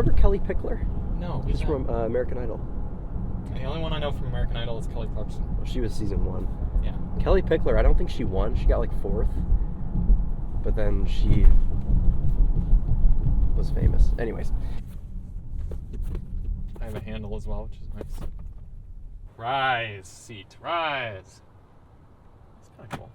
remember Kelly Pickler? No. Just from American Idol. The only one I know from American Idol is Kelly Clarkson. Well, she was season 1. Yeah. Kelly Pickler, I don't think she won. She got like 4th. But then she was famous. Anyways. I have a handle as well, which is nice. Rise, seat, rise. That's kind of cool.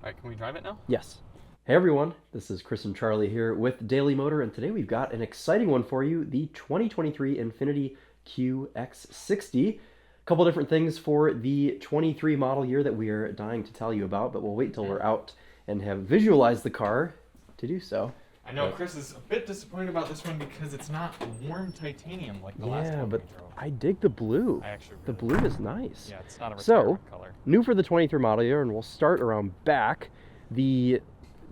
All right, can we drive it now? Yes. Hey everyone, this is Chris and Charlie here with Daily Motor, and today we've got an exciting one for you, the 2023 Infiniti QX60. A couple different things for the 23 model year that we are dying to tell you about, but we'll wait till we're out and have visualized the car to do so. I know Chris is a bit disappointed about this one because it's not warm titanium like the last one. Yeah, but we drove. I dig the blue. I actually The really blue is nice. Yeah, it's not a So, color. new for the 23 model year, and we'll start around back. The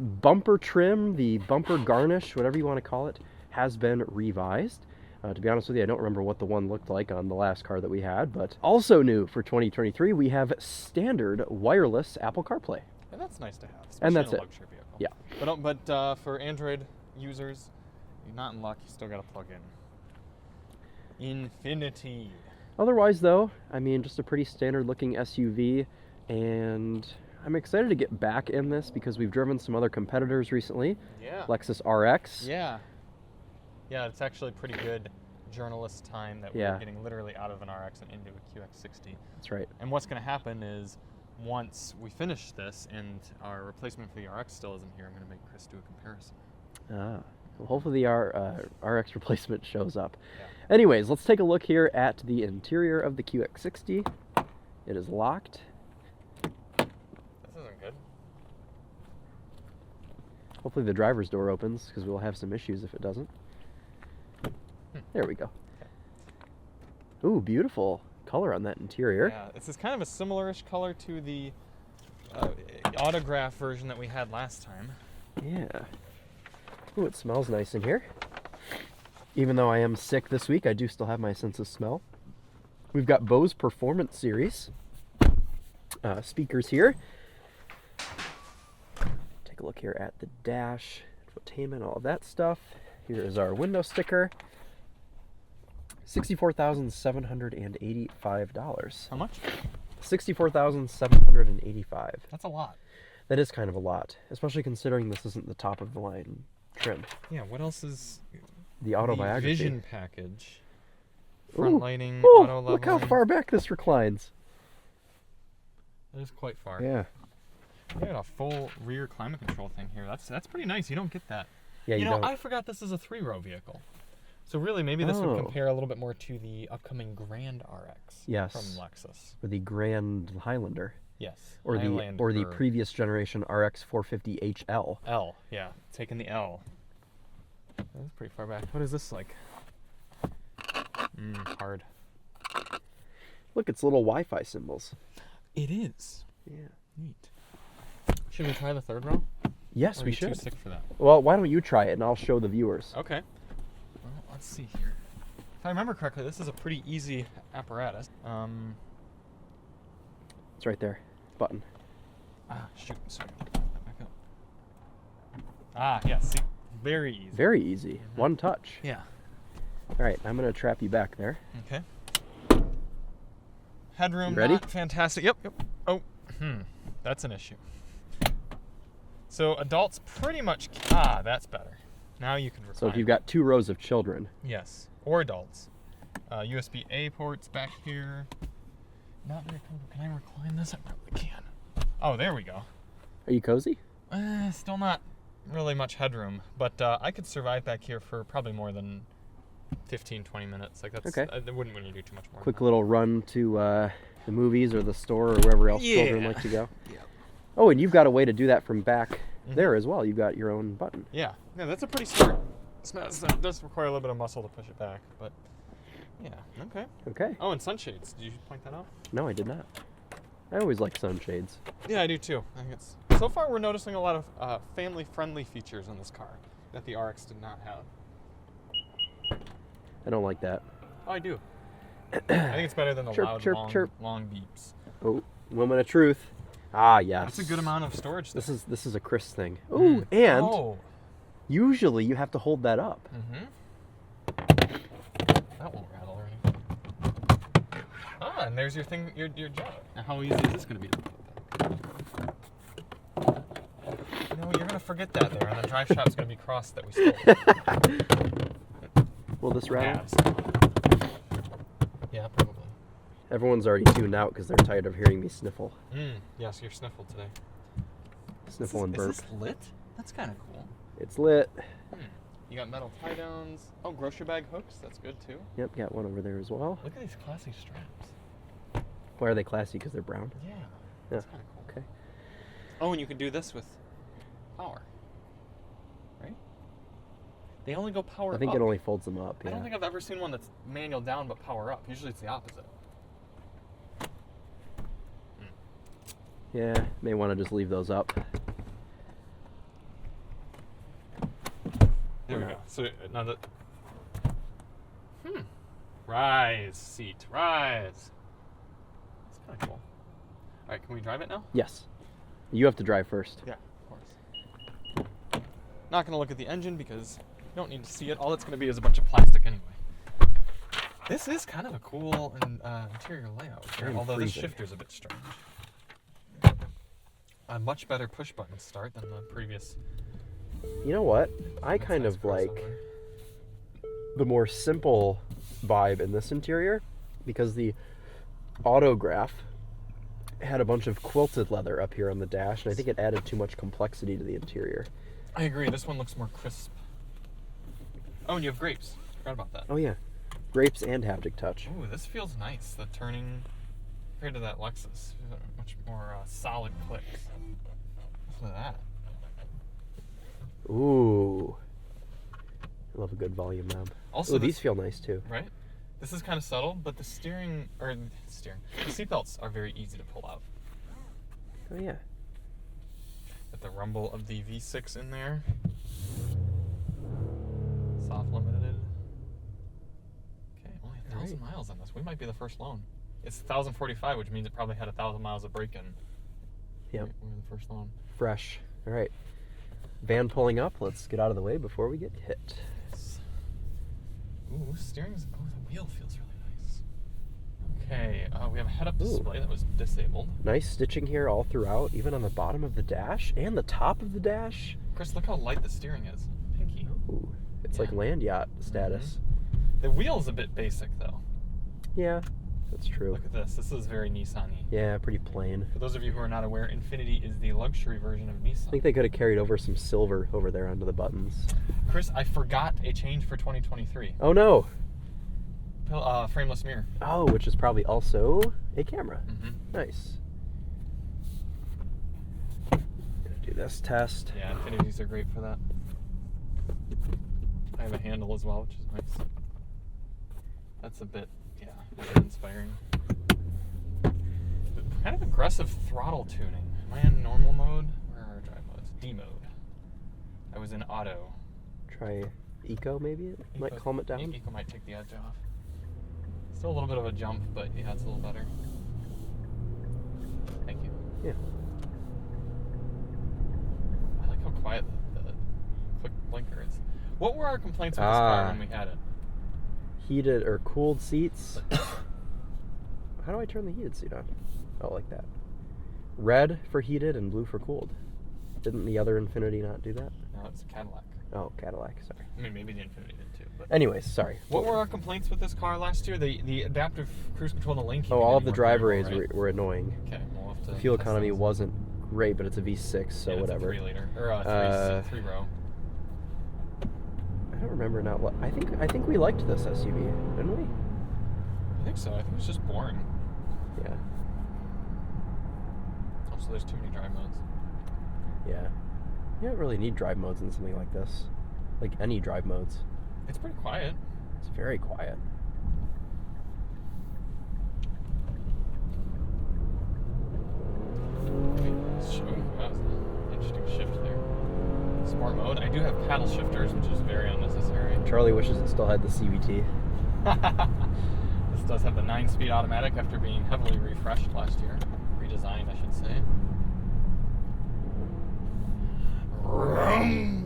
bumper trim, the bumper garnish, whatever you want to call it, has been revised. To be honest with you, I don't remember what the one looked like on the last car that we had, but also new for 2023, we have standard wireless Apple CarPlay. And that's nice to have, especially And that's in a it. luxury vehicle. Yeah. But for Android users, you're not in luck. You still got to plug in Infiniti. Otherwise, though, I mean, just a pretty standard-looking SUV, and I'm excited to get back in this because we've driven some other competitors recently. Yeah. Lexus RX. Yeah. Yeah, it's actually pretty good journalist time that we're getting literally out of an RX and into a QX60. That's right. And what's going to happen is once we finish this and our replacement for the RX still isn't here, I'm going to make Chris do a comparison. Well, hopefully the RX replacement shows up. Yeah. Anyways, let's take a look here at the interior of the QX60. It is locked. This isn't good. Hopefully the driver's door opens, because we'll have some issues if it doesn't. There we go. Okay. Ooh, beautiful color on that interior. Yeah, this is kind of a similar-ish color to the autograph version that we had last time. Yeah. Ooh, it smells nice in here. Even though I am sick this week, I do still have my sense of smell. We've got Bose Performance Series speakers here. Take a look here at the dash, infotainment, all of that stuff. Here is our window sticker. $64,785. How much? $64,785. That's a lot. That is kind of a lot, especially considering this isn't the top of the line trim. Yeah, what else is The autobiography. The vision package. Front lighting, Ooh, auto leveling. look how far back this reclines. That is quite far. Yeah. We got a full rear climate control thing here. That's pretty nice. You don't get that. Yeah, you know, don't. I forgot this is a 3-row vehicle. So really, maybe this would compare a little bit more to the upcoming Grand RX from Lexus. Or the Grand Highlander. Yes. Or the previous generation RX 450 HL. L, yeah. Taking the L. That's pretty far back. What is this like? Hard. Look, it's little Wi-Fi symbols. It is. Yeah. Neat. Should we try the 3rd row? Yes, or we are you should. Too sick for that? Well, why don't you try it and I'll show the viewers. Okay. Well, let's see here. If I remember correctly, this is a pretty easy apparatus. It's right there. Button. Shoot. Sorry. Back up. Yeah. See, very easy. Very easy. One touch. Yeah. All right, I'm gonna trap you back there. Okay. Headroom. Ready? Not fantastic. Yep. Oh. That's an issue. So adults pretty much. That's better. Now you can recline. So if you've got 2 rows of children. Yes, or adults. USB-A ports back here. Not very comfortable. Can I recline this? I probably can. Oh, there we go. Are you cozy? Still not really much headroom, but I could survive back here for probably more than 15, 20 minutes. Like that's okay. I wouldn't want you to do too much more. Quick little run to the movies or the store or wherever else children like to go. Yeah. Oh, and you've got a way to do that from back there as well. You've got your own button. Yeah, that's a pretty smart. It does require a little bit of muscle to push it back, but yeah, okay. Okay. Oh, and sunshades. Did you point that out? No, I did not. I always like sunshades. Yeah, I do too. I think it's so far we're noticing a lot of family-friendly features in this car that the RX did not have. I don't like that. Oh, I do. I think it's better than the loud, long beeps. Oh, moment of truth. Ah, yes. That's a good amount of storage. This is a Chris thing. Ooh, and oh. usually you have to hold that up. Mm-hmm. And there's your thing, your job. Now, how easy is this going to be to put back? No, you're going to forget that there, and the drive shop's going to be crossed that we stole. Will this rattle? Yeah, probably. Everyone's already tuned out because they're tired of hearing me sniffle. Yes, you're sniffled today. Sniffle and burp. Is this lit? That's kind of cool. It's lit. You got metal tie-downs. Oh, grocery bag hooks. That's good, too. Yep, got one over there as well. Look at these classy straps. Why are they classy? Because they're brown? Yeah. Yeah. That's kind of cool. Okay. Oh, and you can do this with power. Right? They only go power up. I think it only folds them up, yeah. I don't think I've ever seen one that's manual down but power up. Usually it's the opposite. Yeah, may want to just leave those up. There we go. So now that. Rise, seat, rise. That's kind of cool. All right, can we drive it now? Yes. You have to drive first. Yeah, of course. Not going to look at the engine because you don't need to see it. All it's going to be is a bunch of plastic anyway. This is kind of a cool interior layout here, although this shifter's a bit strange. A much better push button start than the previous. You know what? I kind of like the more simple vibe in this interior because the autograph had a bunch of quilted leather up here on the dash, and I think it added too much complexity to the interior. I agree. This one looks more crisp. Oh, and you have grapes. Forgot about that. Oh, yeah. Grapes and haptic touch. Ooh, this feels nice. The turning compared to that Lexus. Much more solid clicks. Listen to that. Ooh. I love a good volume knob. Also, ooh, these feel nice too. Right? This is kind of subtle, but the seatbelts are very easy to pull out. Oh, yeah. Got the rumble of the V6 in there. Soft limited. Okay, only 1,000 miles on this. We might be the first loan. It's 1,045, which means it probably had 1,000 miles of break-in. Yep. We're the first loan. Fresh. All right. Van pulling up. Let's get out of the way before we get hit. Nice. Ooh, steering's... Oh, the wheel feels really nice. Okay, we have a head-up display that was disabled. Nice stitching here all throughout, even on the bottom of the dash and the top of the dash. Chris, look how light the steering is. Pinky. Ooh, it's like land yacht status. The wheel's a bit basic, though. Yeah, that's true. Look at this. This is very Nissan-y. Yeah, pretty plain. For those of you who are not aware, Infiniti is the luxury version of Nissan. I think they could have carried over some silver over there onto the buttons. Chris, I forgot a change for 2023. Oh, no. Frameless mirror. Oh, which is probably also a camera. Nice. Gonna do this test. Yeah, Infinitis are great for that. I have a handle as well, which is nice. That's a bit, inspiring. Kind of aggressive throttle tuning. Am I in normal mode? Where are our drive modes? D mode. I was in auto. Try eco, maybe? It might calm it down. Eco might take the edge off. Still a little bit of a jump, but yeah, it's a little better. Thank you. Yeah. I like how quiet the quick blinker is. What were our complaints with this car when we had it? Heated or cooled seats. How do I turn the heated seat on? Oh, like that. Red for heated and blue for cooled. Didn't the other Infiniti not do that? No, it's a Cadillac. Oh, Cadillac, sorry. I mean, maybe the Infiniti did too. But anyways, sorry. What were our complaints with this car last year? The adaptive cruise control and the lane keeping. Oh, all of the didn't work driver very aids well, right? were annoying. Okay, we'll have to The fuel test economy those. wasn't great, but it's a V6, so yeah, whatever. It's a 3 liter or three row. I don't remember now. I think we liked this SUV, didn't we? I think so. I think it was just boring. Yeah. Also, there's too many drive modes. Yeah. You don't really need drive modes in something like this. Like any drive modes. It's pretty quiet. It's very quiet. That was an interesting shift there. Sport mode. I do have paddle shifters, which is very unnecessary. Charlie wishes it still had the CVT. This does have the 9-speed automatic after being heavily refreshed last year. Redesigned, I should say. Oh.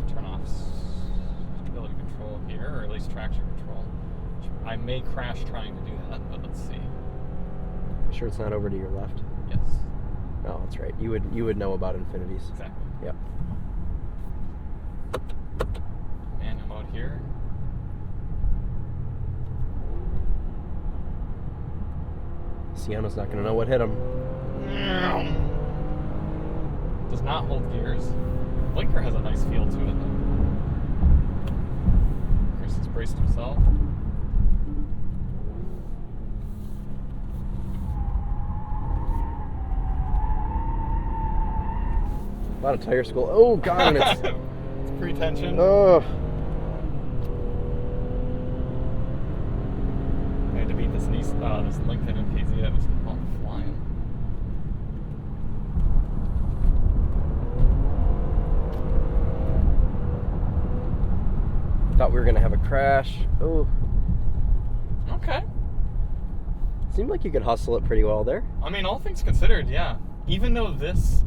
Turn off I may crash trying to do that, but let's see. Sure it's not over to your left? Yes. Oh, that's right. You would know about Infinitis. Exactly. Yep. Manual mode here. Sienna's not going to know what hit him. Does not hold gears. Blinker has a nice feel to it, though. Chris's braced himself. A lot of tire school. Oh, God. It's pre-tension. Oh. I had to beat this this Lincoln MPZ. That was flying. Thought we were going to have a crash. Oh. Okay. Seemed like you could hustle it pretty well there. I mean, all things considered, yeah. Even though this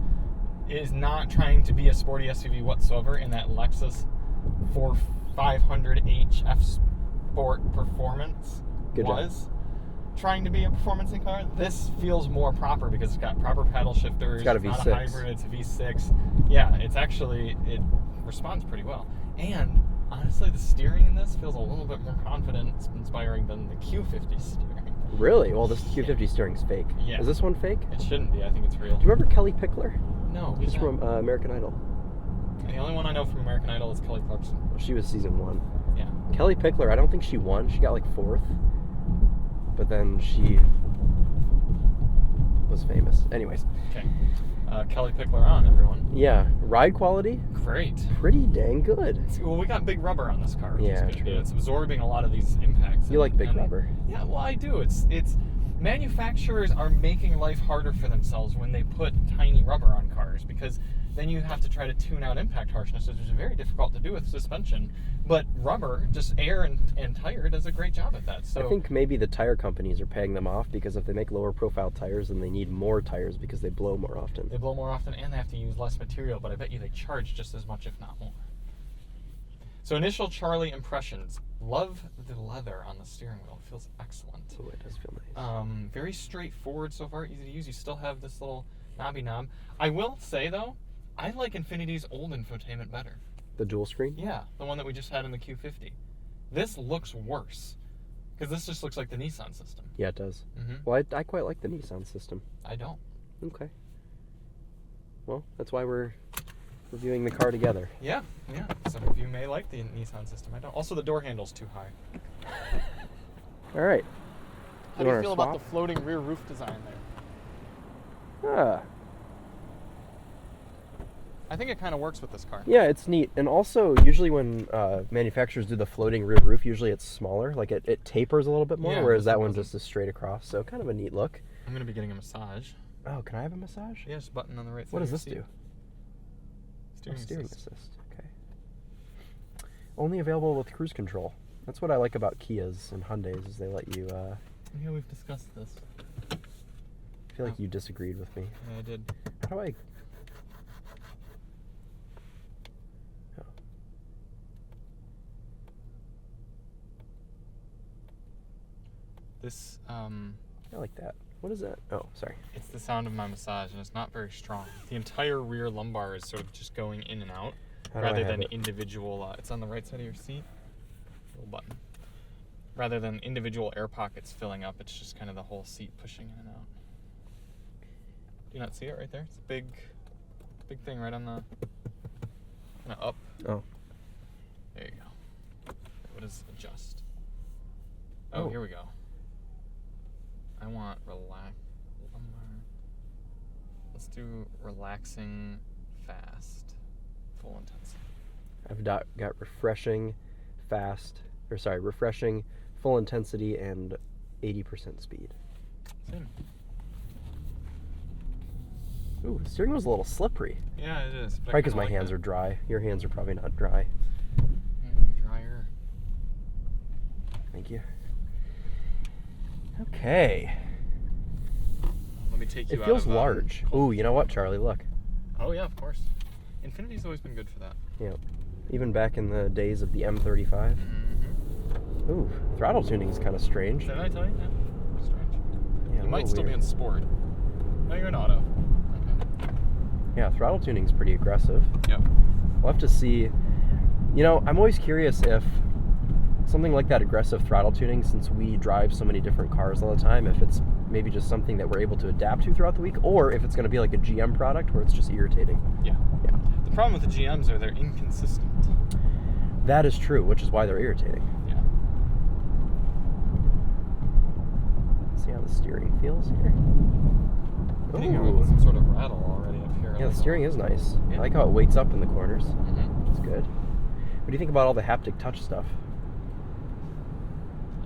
is not trying to be a sporty SUV whatsoever, in that Lexus 4500H F Sport Performance Good was job. Trying to be a performance car, this feels more proper because it's got proper paddle shifters. It's got a not V6. a hybrid, it's a V6. Yeah, it responds pretty well. And honestly, the steering in this feels a little bit more confidence-inspiring than the Q50 steering. Really? Well, this Q50 steering's fake. Yeah. Is this one fake? It shouldn't be. I think it's real. Do you remember Kelly Pickler? No. She's from American Idol. The only one I know from American Idol is Kelly Clarkson. Well, she was season 1. Yeah. Kelly Pickler, I don't think she won. She got like 4th. But then she was famous. Anyways. Okay. Kelly Pickler on, everyone. Yeah. Ride quality? Great. Pretty dang good. Well, we got big rubber on this car. Which Yeah, is good. true. It's absorbing a lot of these impacts. You like big rubber. Yeah, well, I do. It's manufacturers are making life harder for themselves when they put tiny rubber on cars, because then you have to try to tune out impact harshness, which is very difficult to do with suspension. But rubber, just air and tire, does a great job at that. So I think maybe the tire companies are paying them off, because if they make lower profile tires, then they need more tires because they blow more often. they blow more often and they have to use less material, but I bet you they charge just as much, if not more. So initial Charlie impressions. Love the leather on the steering wheel. It feels excellent. Oh, it does feel nice. Very straightforward so far, easy to use. You still have this little knobby knob. I will say, though, I like Infiniti's old infotainment better. The dual screen? Yeah, the one that we just had in the Q50. This looks worse, because this just looks like the Nissan system. Yeah, it does. Mm-hmm. Well, I quite like the Nissan system. I don't. Okay. Well, that's why we're reviewing the car together. Yeah. Some of you may like the Nissan system. I don't. Also, the door handle's too high. All right. How do you wanna feel about swap? the floating rear roof design there? Ah, I think it kind of works with this car. yeah, it's neat. And also, usually when manufacturers do the floating rear roof, usually it's smaller. Like it tapers a little bit more, Yeah, whereas this that one one doesn't. just is straight across. So kind of a neat look. I'm going to be getting a massage. Oh, can I have a massage? Yeah, just a button on the right side. What does of your this seat. do? Steering Assist. assist. Okay. Only available with cruise control. That's what I like about Kias and Hyundais, is they let you. Yeah, we've discussed this. I feel like you disagreed with me. Yeah, I did. How do I? Oh. This, I like that. What is that? Oh, sorry. it's the sound of my massage, and it's not very strong. The entire rear lumbar is sort of just going in and out, How do I rather have than it? individual. It's on the right side of your seat. Little button. Rather than individual air pockets filling up, it's just kind of the whole seat pushing in and out. Do you not see it right there? It's a big thing right on the kind of up. Oh. There you go. What is adjust? Oh, Oh. here we go. I want relax. Let's do relaxing fast. Full intensity. I've got refreshing, refreshing, full intensity, and 80% speed. Same. Ooh, the steering wheel's a little slippery. Yeah, it is. Probably because my hands are dry. Your hands are probably not dry. Drier. Thank you. Okay. Let me take you It out feels of, large. Ooh, you know what, Charlie? Look. Oh yeah, of course. Infinity's always been good for that. Yeah. Even back in the days of the M35. Mm-hmm. Ooh, throttle tuning is kind of strange. Did I tell you? Yeah. Strange. Yeah, You might still be in sport. No, you're in auto. Okay. Yeah, throttle tuning's pretty aggressive. Yep. We'll have to see. You know, I'm always curious if something like that aggressive throttle tuning, since we drive so many different cars all the time, if it's maybe just something that we're able to adapt to throughout the week, or if it's going to be like a GM product where it's just irritating. Yeah. Yeah. The problem with the GMs are they're inconsistent. That is true, which is why they're irritating. Yeah. See how the steering feels here. I think you're getting some sort of rattle already up here. Yeah, the steering is nice. Yeah. I like how it weights up in the corners. Mm-hmm. It's good. What do you think about all the haptic touch stuff?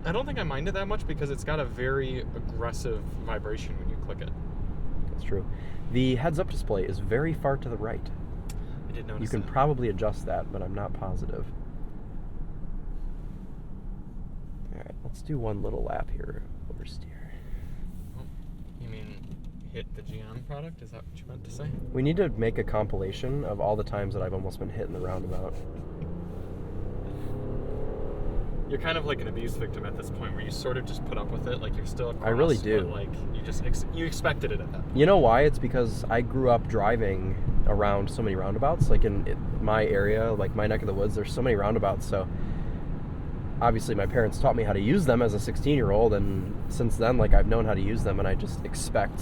I don't think I mind it that much because it's got a very aggressive vibration when you click it. That's true. The heads-up display is very far to the right. I did notice You can that. probably adjust that, but I'm not positive. All right, let's do one little lap here. Oversteer. Oh, you mean hit the GM product? Is that what you meant to say? We need to make a compilation of all the times that I've almost been hit in the roundabout. You're kind of like an abuse victim at this point, where you sort of just put up with it, like you're still across, I really do. But like you just you expected it at that point. You know why? It's because I grew up driving around so many roundabouts. Like in my area, like my neck of the woods, there's so many roundabouts. So obviously my parents taught me how to use them as a 16-year-old, and since then, like I've known how to use them, and I just expect,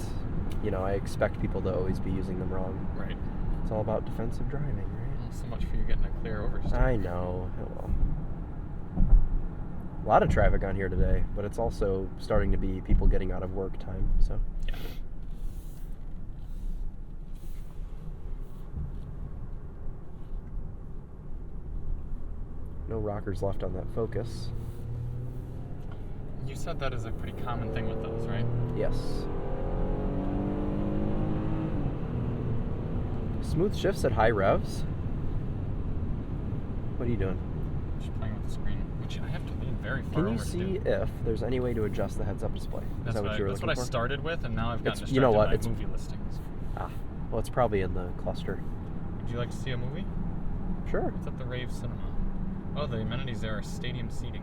I expect people to always be using them wrong. Right. It's all about defensive driving, right? Well, so much for you getting a clear oversteer. I know. Oh, well. A lot of traffic on here today, but it's also starting to be people getting out of work time, so. Yeah. No rockers left on that Focus. You said that is a pretty common thing with those, right? Yes. Smooth shifts at high revs. What are you doing? Just playing with the screen, which I have to lean very far Can you over to see do. if there's any way to adjust the heads-up display? Is that what you were That's looking what I for? started with, and now I've gotten It's- distracted you know what, by it's- movie listings. Ah, well, it's probably in the cluster. Would you like to see a movie? Sure. It's at the Rave Cinema. Oh, the amenities there are stadium seating.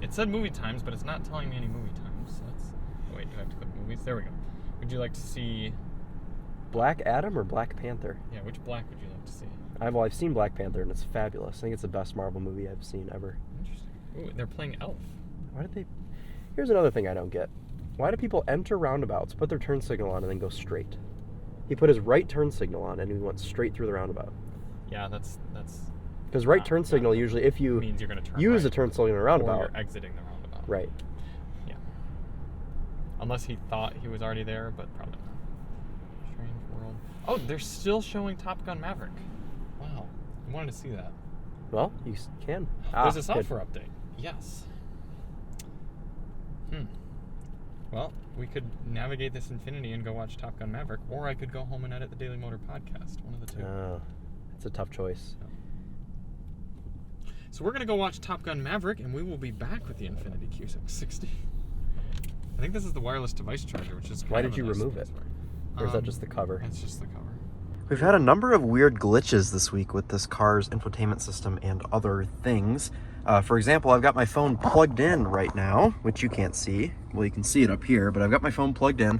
It said movie times, but it's not telling me any movie times. So that's. Oh, wait, do I have to click movies? There we go. Would you like to see? Black Adam or Black Panther? Yeah, which black would you like to see? I've seen Black Panther, and it's fabulous. I think it's the best Marvel movie I've seen ever. Interesting. Ooh, they're playing Elf. Why did they... Here's another thing I don't get. Why do people enter roundabouts, put their turn signal on, and then go straight? He put his right turn signal on, and he went straight through the roundabout. Yeah, that's. Because right turn signal, usually, if you means you're going to turn use right, a turn signal in a or roundabout... you're exiting the roundabout. Right. Yeah. Unless he thought he was already there, but probably not. Strange world. Oh, they're still showing Top Gun Maverick. Wow. I wanted to see that. Well, you can. There's a good. software update. Yes. Well, we could navigate this Infiniti and go watch Top Gun Maverick, or I could go home and edit the Daily Motor podcast. One of the two. It's a tough choice. So we're going to go watch Top Gun Maverick, and we will be back with the Infiniti QX60. I think this is the wireless device charger, which is kind Why of did you a nice remove it? space for Or is that just the cover? It's just the cover. We've had a number of weird glitches this week with this car's infotainment system and other things. For example, I've got my phone plugged in right now, which you can't see. Well, you can see it up here, but I've got my phone plugged in,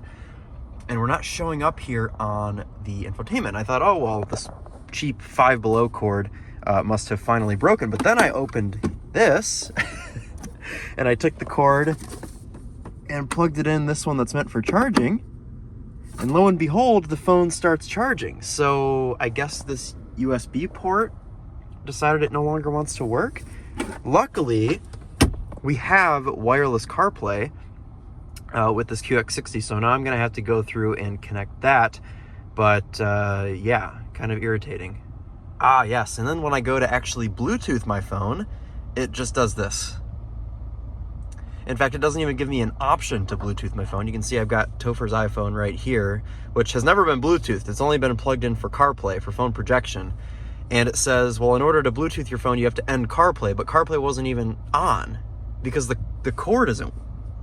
and we're not showing up here on the infotainment. I thought, oh, well, this cheap 5 Below cord must have finally broken. But then I opened this, and I took the cord and plugged it in this one that's meant for charging. And lo and behold, the phone starts charging. So I guess this USB port decided it no longer wants to work. Luckily, we have wireless CarPlay with this QX60, so now I'm going to have to go through and connect that. But yeah, kind of irritating. Ah, yes, and then when I go to actually Bluetooth my phone, it just does this. In fact, it doesn't even give me an option to Bluetooth my phone. You can see I've got Topher's iPhone right here, which has never been Bluetoothed. It's only been plugged in for CarPlay, for phone projection. And it says, well, in order to Bluetooth your phone, you have to end CarPlay, but CarPlay wasn't even on because the cord isn't,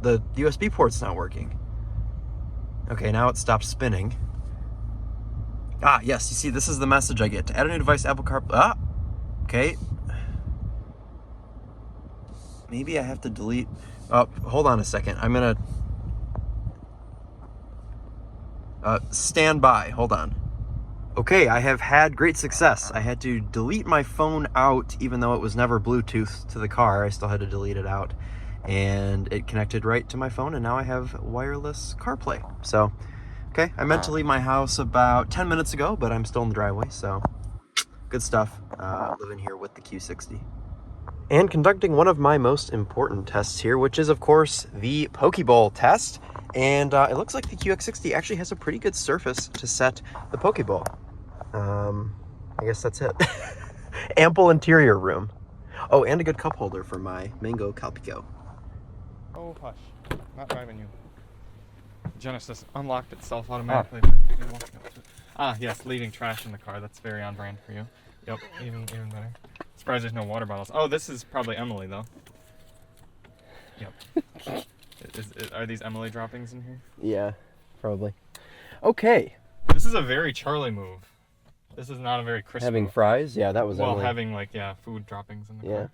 the USB port's not working. Okay, now it stopped spinning. Ah, yes, you see, this is the message I get. To add a new device, Apple CarPlay, okay. maybe I have to delete. Oh, hold on a second. I'm gonna stand by. Hold on. Okay, I have had great success. I had to delete my phone out, even though it was never Bluetooth to the car. I still had to delete it out, and it connected right to my phone, and now I have wireless CarPlay. So, okay, I meant to leave my house about 10 minutes ago, but I'm still in the driveway, so good stuff. Living here with the Q60. And conducting one of my most important tests here, which is, of course, the Pokeball test. And it looks like the QX60 actually has a pretty good surface to set the Pokeball. I guess that's it. Ample interior room. Oh, and a good cup holder for my mango calpico. Oh, hush. Not driving you. Genesis unlocked itself automatically. Yes, leaving trash in the car. That's very on brand for you. Yep, even better. Surprised there's no water bottles. Oh, this is probably Emily, though. Yep. Are these Emily droppings in here? Yeah, probably. Okay. This is a very Charlie move. This is not a very Chris Having move. fries? Yeah, that was Well, Emily. having, food droppings in the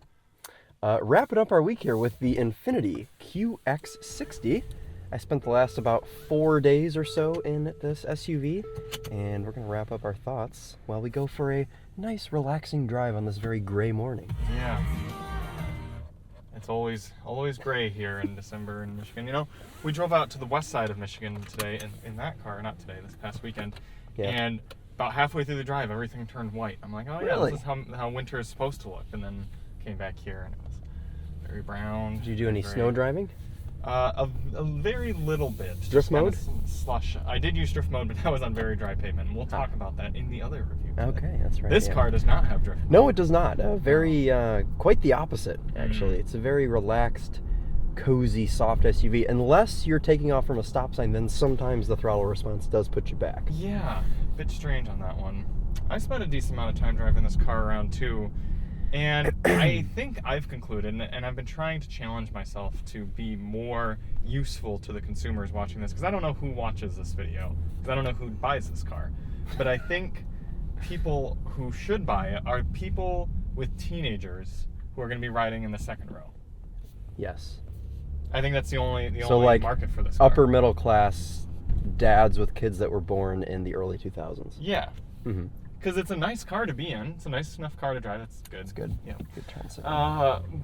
car. Wrapping up our week here with the Infiniti QX60. I spent the last about 4 days or so in this SUV, and we're going to wrap up our thoughts while we go for a nice, relaxing drive on this very gray morning. Yeah. It's always gray here in December in Michigan. You know, we drove out to the west side of Michigan today in that car, not today, this past weekend, and about halfway through the drive, everything turned white. I'm like, oh yeah, Really? this is how winter is supposed to look. And then came back here and it was very brown. Did you do any snow driving? A very little bit. Drift mode? Slush. I did use drift mode, but that was on very dry pavement. And we'll talk about that in the other review. Okay, that's right. This car does not have drift mode. No, it does not. Quite the opposite, actually. It's a very relaxed, cozy, soft SUV. Unless you're taking off from a stop sign, then sometimes the throttle response does put you back. Yeah, a bit strange on that one. I spent a decent amount of time driving this car around too. And I think I've concluded, and I've been trying to challenge myself to be more useful to the consumers watching this, because I don't know who watches this video, because I don't know who buys this car. But I think people who should buy it are people with teenagers who are going to be riding in the second row. Yes. I think that's the only like market for this car. Upper middle class dads with kids that were born in the early 2000s. Yeah. Mm-hmm. Because it's a nice car to be in. It's a nice enough car to drive. That's good. It's good. Yeah. Good turn.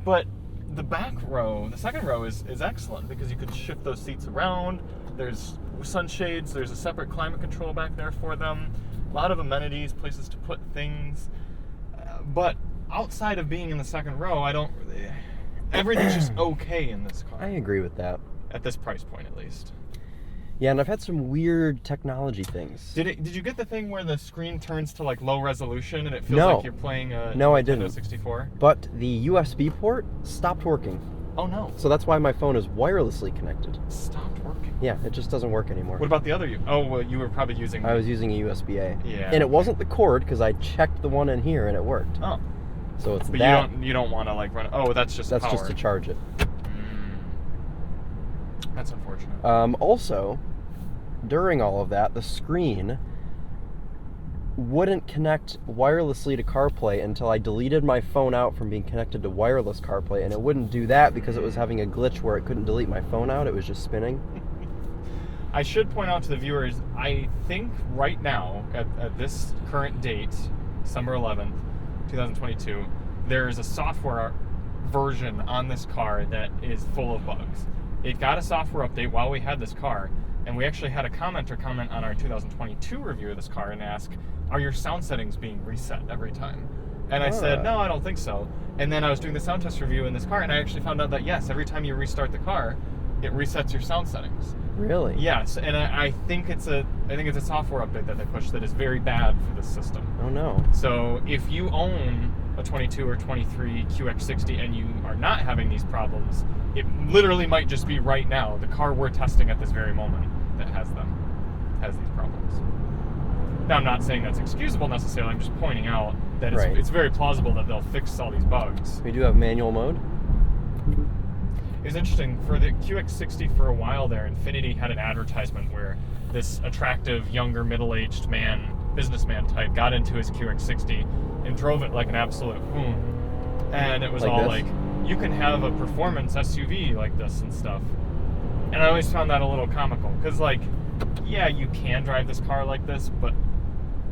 But the back row, the second row is excellent because you could shift those seats around. There's sunshades. There's a separate climate control back there for them. A lot of amenities, places to put things. But outside of being in the second row, everything's just okay in this car. I agree with that. At this price point, at least. Yeah, and I've had some weird technology things. Did you get the thing where the screen turns to like low resolution and it feels like you're playing a No, I Nintendo didn't. 64? But the USB port stopped working. Oh no. So that's why my phone is wirelessly connected. Stopped working. Yeah, it just doesn't work anymore. What about the other? Well, you were probably using. I was using a USB-A. Yeah. And it wasn't the cord because I checked the one in here and it worked. Oh. So it's But that. you don't want to like run. Oh, that's just That's power. just to charge it. That's unfortunate. Also, during all of that, the screen wouldn't connect wirelessly to CarPlay until I deleted my phone out from being connected to wireless CarPlay, and it wouldn't do that because it was having a glitch where it couldn't delete my phone out. It was just spinning. I should point out to the viewers, I think right now, at this current date, December 11th, 2022, there is a software version on this car that is full of bugs. It got a software update while we had this car, and we actually had a commenter comment on our 2022 review of this car and ask, are your sound settings being reset every time? And I said, no, I don't think so. And then I was doing the sound test review in this car, and I actually found out that yes, every time you restart the car, it resets your sound settings. Really? Yes, and I think it's a software update that they pushed that is very bad for this system. Oh no. So if you own a 22 or 23 QX60 and you are not having these problems, it literally might just be right now, the car we're testing at this very moment, that has these problems. Now, I'm not saying that's excusable necessarily, I'm just pointing out that it's very plausible that they'll fix all these bugs. We do have manual mode. It was interesting, for the QX60 for a while there, Infiniti had an advertisement where this attractive, younger, middle-aged man, businessman type, got into his QX60 and drove it like an absolute hoon. And it was Like all this? like, you can have a performance SUV like this and stuff. And I always found that a little comical, because, like, yeah, you can drive this car like this, but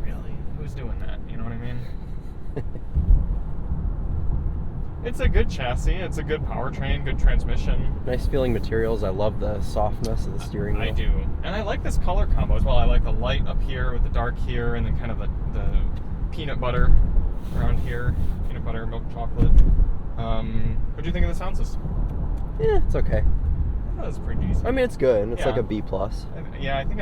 really, who's doing that? You know what I mean? It's a good chassis, it's a good powertrain, good transmission. Nice feeling materials. I love the softness of the steering wheel. I do. And I like this color combo as well. I like the light up here with the dark here, and then kind of the peanut butter around here. Peanut butter, milk chocolate. What do you think of the sound system? Yeah, it's okay. That was pretty decent. I mean, it's good. It's Yeah. like a B plus. Yeah, I think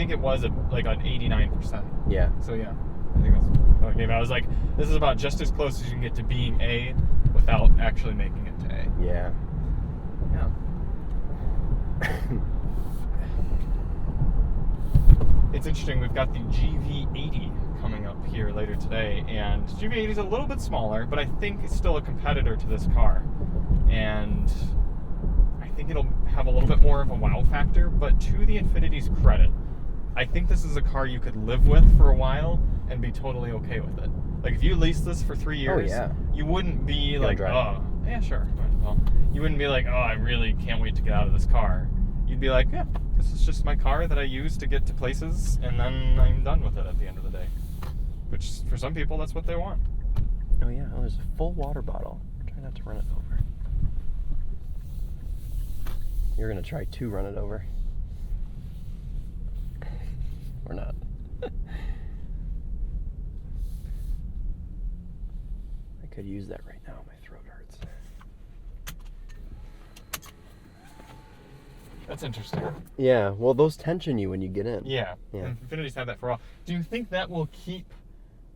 it was like an 89%. Yeah. So yeah, I think that's what I gave it. I was like, this is about just as close as you can get to being A without actually making it to A. Yeah. Yeah. It's interesting, we've got the GV80 coming up here later today, and GV80 is a little bit smaller, but I think it's still a competitor to this car. And I think it'll have a little bit more of a wow factor, but to the Infiniti's credit, I think this is a car you could live with for a while and be totally okay with it. Like, if you lease this for 3 years, you wouldn't be like, oh, yeah, sure. Well, you wouldn't be like, oh, I really can't wait to get out of this car. You'd be like, yeah, this is just my car that I use to get to places, and then I'm done with it at the end of the day. Which, for some people, that's what they want. Oh, yeah. Oh, there's a full water bottle. Try not to run it over. You're going to try to run it over. Or not. I could use that right now. My throat hurts. That's interesting. Yeah, well, those tension you when you get in. Yeah. Infinity's had that for a while. Do you think that will keep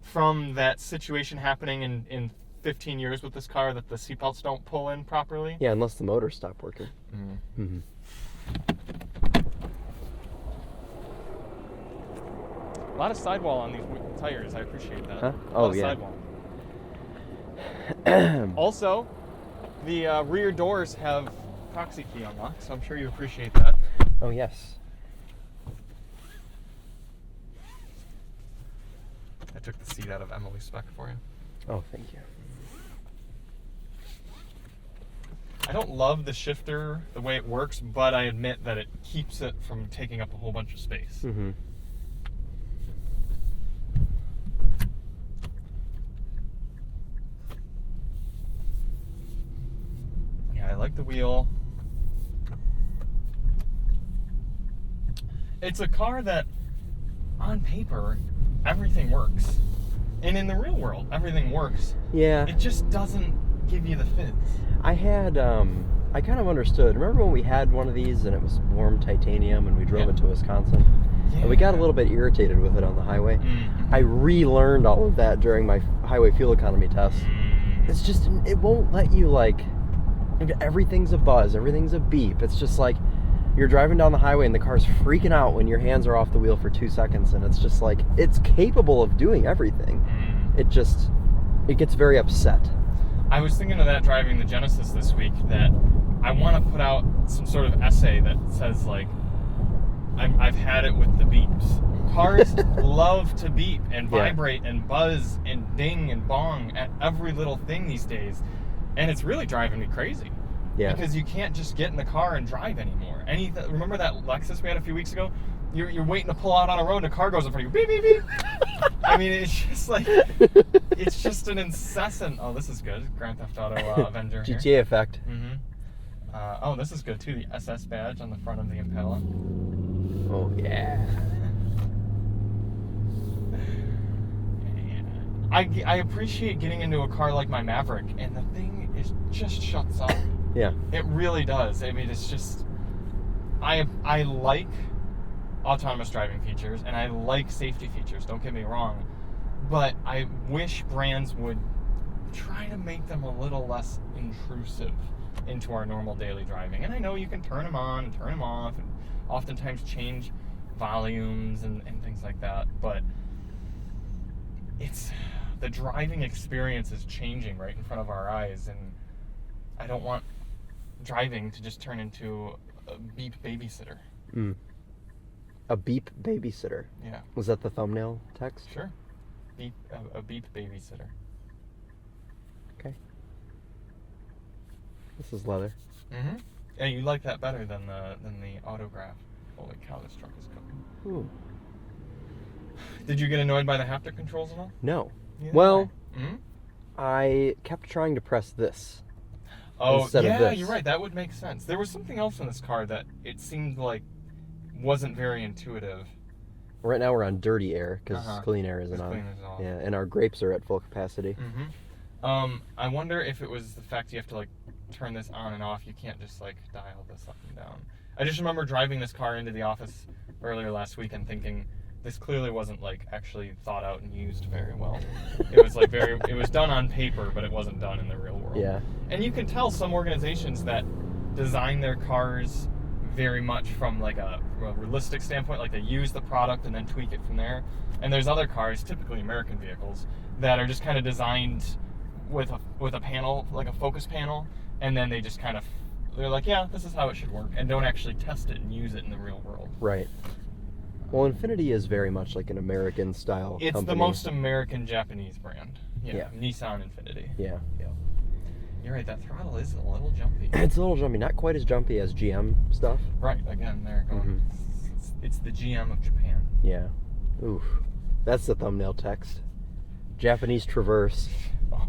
from that situation happening in 15 years with this car, that the seatbelts don't pull in properly? Yeah, unless the motors stop working. Mm-hmm. A lot of sidewall on these tires. I appreciate that. Huh? A lot Oh, of yeah. Sidewall. Also, the rear doors have proxy key unlock, so I'm sure you appreciate that. Oh, yes. I took the seat out of Emily's spec for you. Oh, thank you. I don't love the shifter, the way it works, but I admit that it keeps it from taking up a whole bunch of space. Mm-hmm. Yeah, I like the wheel. It's a car that, on paper, everything works. And in the real world, everything works. Yeah. It just doesn't give you the fizz. I had, I kind of understood. Remember when we had one of these and it was warm titanium and we drove it to Wisconsin? Yeah. And we got a little bit irritated with it on the highway. Mm-hmm. I relearned all of that during my highway fuel economy test. It's just, it won't let you, like, everything's a buzz, everything's a beep. It's just like, you're driving down the highway and the car's freaking out when your hands are off the wheel for 2 seconds, and it's just like, it's capable of doing everything. It gets very upset. I was thinking of that driving the Genesis this week, that I want to put out some sort of essay that says, like, I've had it with the beeps. Cars love to beep and vibrate and buzz and ding and bong at every little thing these days, and it's really driving me crazy. Yeah. Because you can't just get in the car and drive anymore. Remember that Lexus we had a few weeks ago? You're waiting to pull out on a road and a car goes in front of you. Beep, beep, beep. I mean, it's just like, it's just an incessant. Oh, this is good. Grand Theft Auto Avenger here. GTA effect. Mm-hmm. Oh, this is good too. The SS badge on the front of the Impala. Oh, yeah. I appreciate getting into a car like my Maverick, and the thing just shuts up. Yeah. It really does. I mean, it's just, I like autonomous driving features, and I like safety features, don't get me wrong, but I wish brands would try to make them a little less intrusive into our normal daily driving. And I know you can turn them on and turn them off, and oftentimes change volumes and things like that, but the driving experience is changing right in front of our eyes, and I don't want driving to just turn into a beep babysitter. A beep babysitter. Yeah. Was that the thumbnail text? Sure. A beep babysitter. Okay. This is leather. Mm-hmm. Yeah, you like that better than the autograph. Holy cow, this truck is cooking. Ooh. Did you get annoyed by the haptic controls at all? No. Yeah. Well, Mm-hmm. I kept trying to press this. Oh, instead of yeah, this. you're right. That would make sense. There was something else in this car that it seemed like wasn't very intuitive. Right now we're on dirty air because clean air isn't Because on. clean is off. Yeah, and our grapes are at full capacity. Mm-hmm. I wonder if it was the fact you have to like turn this on and off. You can't just like dial this up and down. I just remember driving this car into the office earlier last week and thinking this clearly wasn't like actually thought out and used very well. It was like it was done on paper, but it wasn't done in the real world. Yeah. And you can tell some organizations that design their cars very much from like a realistic standpoint, like they use the product and then tweak it from there. And there's other cars, typically American vehicles, that are just kind of designed with a panel, like a focus panel, and then they just kind of, they're like, yeah, this is how it should work, and don't actually test it and use it in the real world. Right. Well, Infiniti is very much like an American style It's company. the most American Japanese brand. Yeah. Nissan Infiniti. Yeah. You're right, that throttle is a little jumpy. It's a little jumpy, not quite as jumpy as GM stuff. Right, again, they're going. It's the GM of Japan. Yeah. Oof. That's the thumbnail text. Japanese Traverse.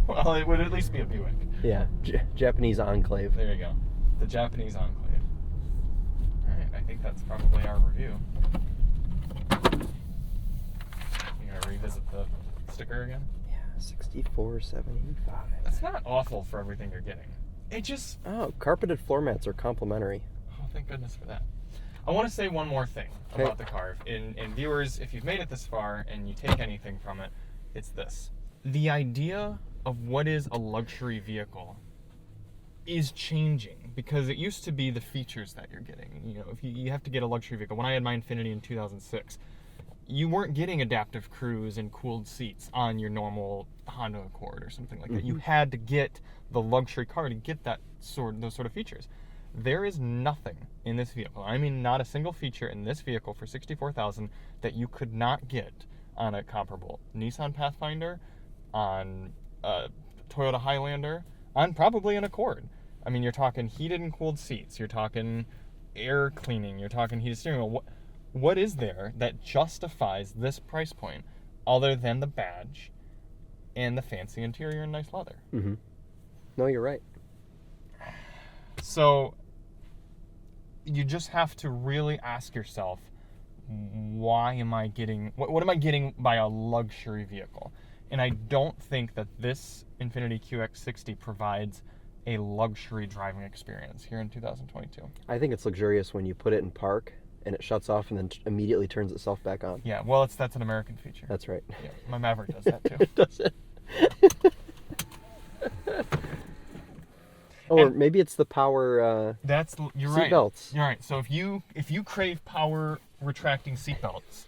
Well, it would at least be a Buick. Yeah. Japanese Enclave. There you go. The Japanese Enclave. Alright, I think that's probably our review. You gonna revisit the sticker again? Yeah, 64.75. That's not awful for everything you're getting. It just... Oh, carpeted floor mats are complimentary. Oh, thank goodness for that. I want to say one more thing about the car. And viewers, if you've made it this far and you take anything from it, it's this. The idea of what is a luxury vehicle is changing, because it used to be the features that you're getting. You know, if you have to get a luxury vehicle. When I had my Infiniti in 2006, you weren't getting adaptive cruise and cooled seats on your normal Honda Accord or something like that. You had to get the luxury car to get those sort of features. There is nothing in this vehicle, I mean not a single feature in this vehicle for $64,000 that you could not get on a comparable Nissan Pathfinder, on a Toyota Highlander, on probably an Accord. I mean, you're talking heated and cooled seats, you're talking air cleaning, you're talking heated steering wheel. What is there that justifies this price point other than the badge and the fancy interior and nice leather? No, you're right. So you just have to really ask yourself, why am I getting, what am I getting by a luxury vehicle? And I don't think that this Infiniti QX60 provides a luxury driving experience here in 2022. I think it's luxurious when you put it in park and it shuts off and then immediately turns itself back on. Yeah, well, that's an American feature. That's right. Yeah, my Maverick does that too. Does it? Or maybe it's the power You're seat right. belts. You're right. So if you crave power retracting seat belts,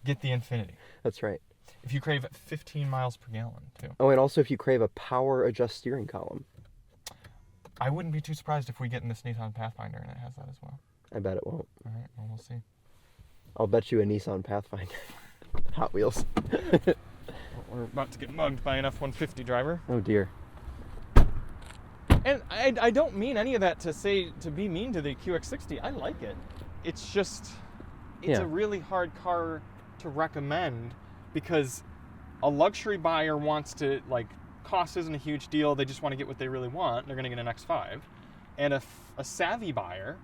get the Infiniti. That's right. If you crave 15 miles per gallon too. Oh, and also if you crave a power adjust steering column. I wouldn't be too surprised if we get in this Nissan Pathfinder and it has that as well. I bet it won't. All right, well, we'll see. I'll bet you a Nissan Pathfinder. Hot Wheels. We're about to get mugged by an F-150 driver. Oh dear. And I don't mean any of that to be mean to the QX60. I like it. It's just, it's a really hard car to recommend, because a luxury buyer wants to, like, cost isn't a huge deal. They just want to get what they really want. They're going to get an X5. And if a savvy buyer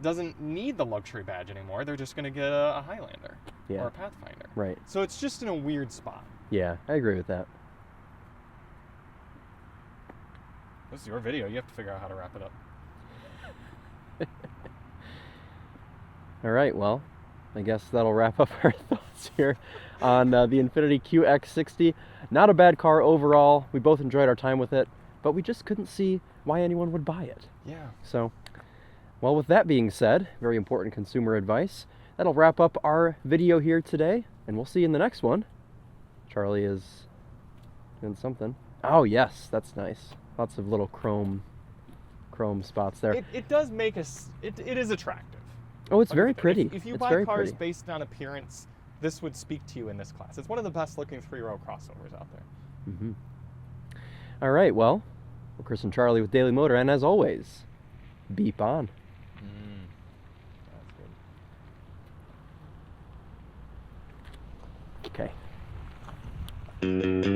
doesn't need the luxury badge anymore, they're just going to get a Highlander or a Pathfinder. Right. So it's just in a weird spot. Yeah, I agree with that. This is your video. You have to figure out how to wrap it up. All right, well, I guess that'll wrap up our thoughts here on the Infiniti QX60. Not a bad car overall. We both enjoyed our time with it, but we just couldn't see why anyone would buy it. Yeah. So, well, with that being said, very important consumer advice, that'll wrap up our video here today, and we'll see you in the next one. Charlie is doing something. Oh, yes, that's nice. Lots of little chrome spots there. It does make us, it is attractive. Oh, it's very pretty. If you it's buy very cars pretty. based on appearance, this would speak to you in this class. It's one of the best looking 3-row crossovers out there. All right, well, Well, Chris and Charlie with Daily Motor, and as always, beep on. That's good. Okay.